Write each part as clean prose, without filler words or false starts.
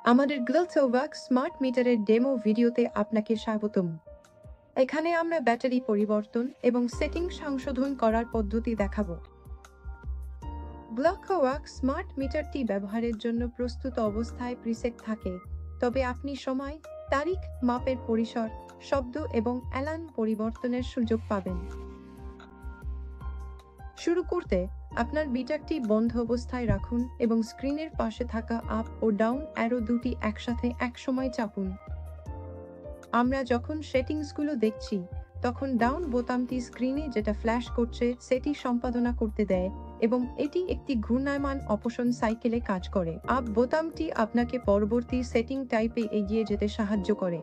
আমাদের গ্লোথওয়ার্ক স্মার্ট মিটারের ডেমো ভিডিওতে আপনাকে স্বাগতম। এখানে আমরা ব্যাটারি পরিবর্তন এবং সেটিং সংশোধন করার পদ্ধতি দেখাবো। গ্লোথওয়ার্ক স্মার্ট মিটারটি ব্যবহারের জন্য প্রস্তুত অবস্থায় প্রিসেট থাকে, তবে আপনি সময়, তারিখ, মাপের পরিসর, শব্দ এবং অ্যালার্ম পরিবর্তনের সুযোগ পাবেন। শুরু করতে আপনার মিটারটি বন্ধ অবস্থায় রাখুন এবং স্ক্রিনের পাশে থাকা আপ ও ডাউন অ্যারো দুটি একসাথে একসময় চাপুন। আমরা যখন সেটিংসগুলো দেখছি তখন ডাউন বোতামটি স্ক্রিনে যেটা ফ্ল্যাশ করছে সেটি সম্পাদনা করতে দেয় এবং এটি একটি ঘূর্ণায়মান অপশন সাইকেলে কাজ করে। আপ বোতামটি আপনাকে পরবর্তী সেটিং টাইপে এগিয়ে যেতে সাহায্য করে।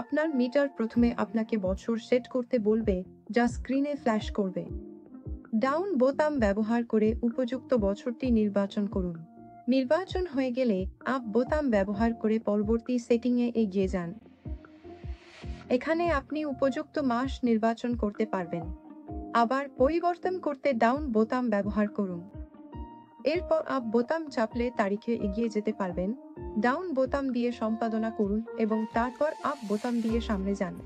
আপনার মিটার প্রথমে আপনাকে বছর সেট করতে বলবে, যা স্ক্রিনে ফ্ল্যাশ করবে। ডাউন বোতাম ব্যবহার করে উপযুক্ত বছরটি নির্বাচন করুন। নির্বাচন হয়ে গেলে আপ বোতাম ব্যবহার করে পরবর্তী সেটিংয়ে এগিয়ে যান। এখানে আপনি উপযুক্ত মাস নির্বাচন করতে পারবেন। আবার পরিবর্তন করতে ডাউন বোতাম ব্যবহার করুন। এরপর আপ বোতাম চাপলে তারিখে এগিয়ে যেতে পারবেন। ডাউন বোতাম দিয়ে সম্পাদনা করুন এবং তারপর আপ বোতাম দিয়ে সামনে যান।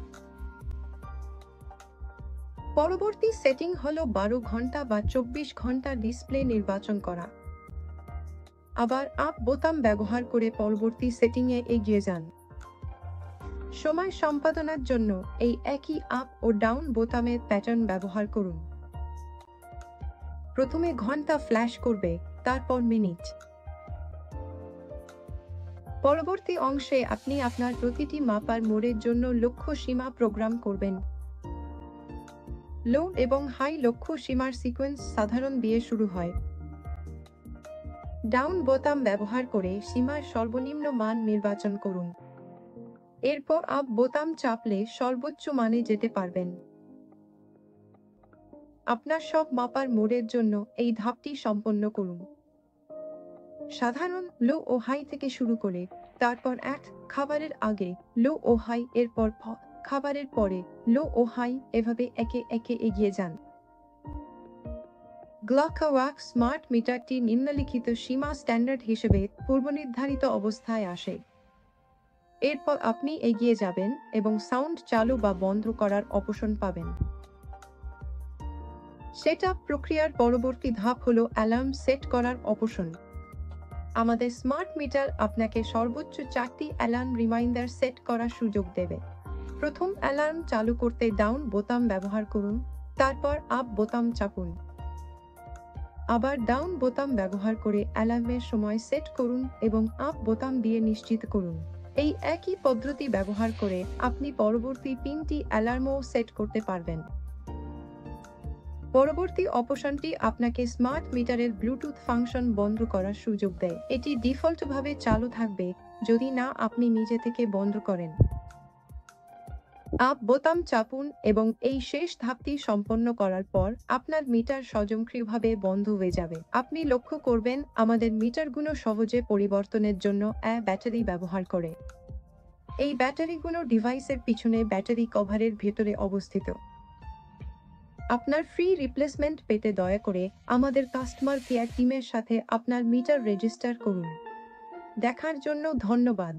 পরবর্তী সেটিং হলো 12 ঘন্টা বা 24 ঘন্টা ডিসপ্লে নির্বাচন করা। আবার আপ বোতাম ব্যবহার করে পরবর্তী সেটিংয়ে এগিয়ে যান। সময় সম্পাদনার জন্য এই একই আপ ও ডাউন বোতামের প্যাটার্ন ব্যবহার করুন। প্রথমে ঘন্টা ফ্ল্যাশ করবে, তারপর মিনিট। পরবর্তী অংশে আপনি আপনার প্রতিটি মাপার মোডের জন্য লক্ষ্য সীমা প্রোগ্রাম করবেন। লো এবং হাই লক্ষ্য সীমার সিকোয়েন্স সাধারণ দিয়ে শুরু হয়। ডাউন বোতাম ব্যবহার করে সীমার সর্বনিম্ন মান নির্বাচন করুন। এরপর আপ বোতাম চাপলে সর্বোচ্চ মানে যেতে পারবেন। আপনার সব মাপার মোডের জন্য এই ধাপটি সম্পন্ন করুন। সাধারণ, লো ও হাই থেকে শুরু করে, তারপর খাবারের আগে লো ও হাই, এরপর খাবারের পরে লো ও হাই, এভাবে একে একে এগিয়ে যান। গ্লোথওয়ার্ক স্মার্ট মিটারটি নিম্নলিখিত সীমা স্ট্যান্ডার্ড হিসেবে পূর্বনির্ধারিত অবস্থায় আসে। এরপর আপনি এগিয়ে যাবেন এবং সাউন্ড চালু বা বন্ধ করার অপশন পাবেন। সেটআপ প্রক্রিয়ার পরবর্তী ধাপ হলো অ্যালার্ম সেট করার অপশন। আমাদের স্মার্ট মিটার আপনাকে সর্বোচ্চ 4টি অ্যালার্ম রিমাইন্ডার সেট করার সুযোগ দেবে। প্রথম অ্যালার্ম চালু করতে ডাউন বোতাম ব্যবহার করুন, তারপর আপ বোতাম চাপুন। আবার ডাউন বোতাম ব্যবহার করে অ্যালার্মের সময় সেট করুন এবং আপ বোতাম দিয়ে নিশ্চিত করুন। এই একই পদ্ধতি ব্যবহার করে আপনি পরবর্তী 3টি অ্যালার্মও সেট করতে পারবেন। পরবর্তী অপশনটি আপনাকে স্মার্ট মিটারের ব্লুটুথ ফাংশন বন্ধ করার সুযোগ দেয়। এটি ডিফল্টভাবে চালু থাকবে যদি না আপনি নিজে থেকে বন্ধ করেন। আপ বোতাম চাপুন এবং এই শেষ ধাপটি সম্পন্ন করার পর আপনার মিটার স্বয়ংক্রিয়ভাবে বন্ধ হয়ে যাবে। আপনি লক্ষ্য করবেন আমাদের মিটারগুলো সহজে পরিবর্তনের জন্য ব্যাটারি ব্যবহার করে। এই ব্যাটারিগুলো ডিভাইসের পিছনে ব্যাটারি কভারের ভেতরে অবস্থিত। আপনার ফ্রি রিপ্লেসমেন্ট পেতে দয়া করে আমাদের কাস্টমার কেয়ার টিমের সাথে আপনার মিটার রেজিস্টার করুন। দেখার জন্য ধন্যবাদ।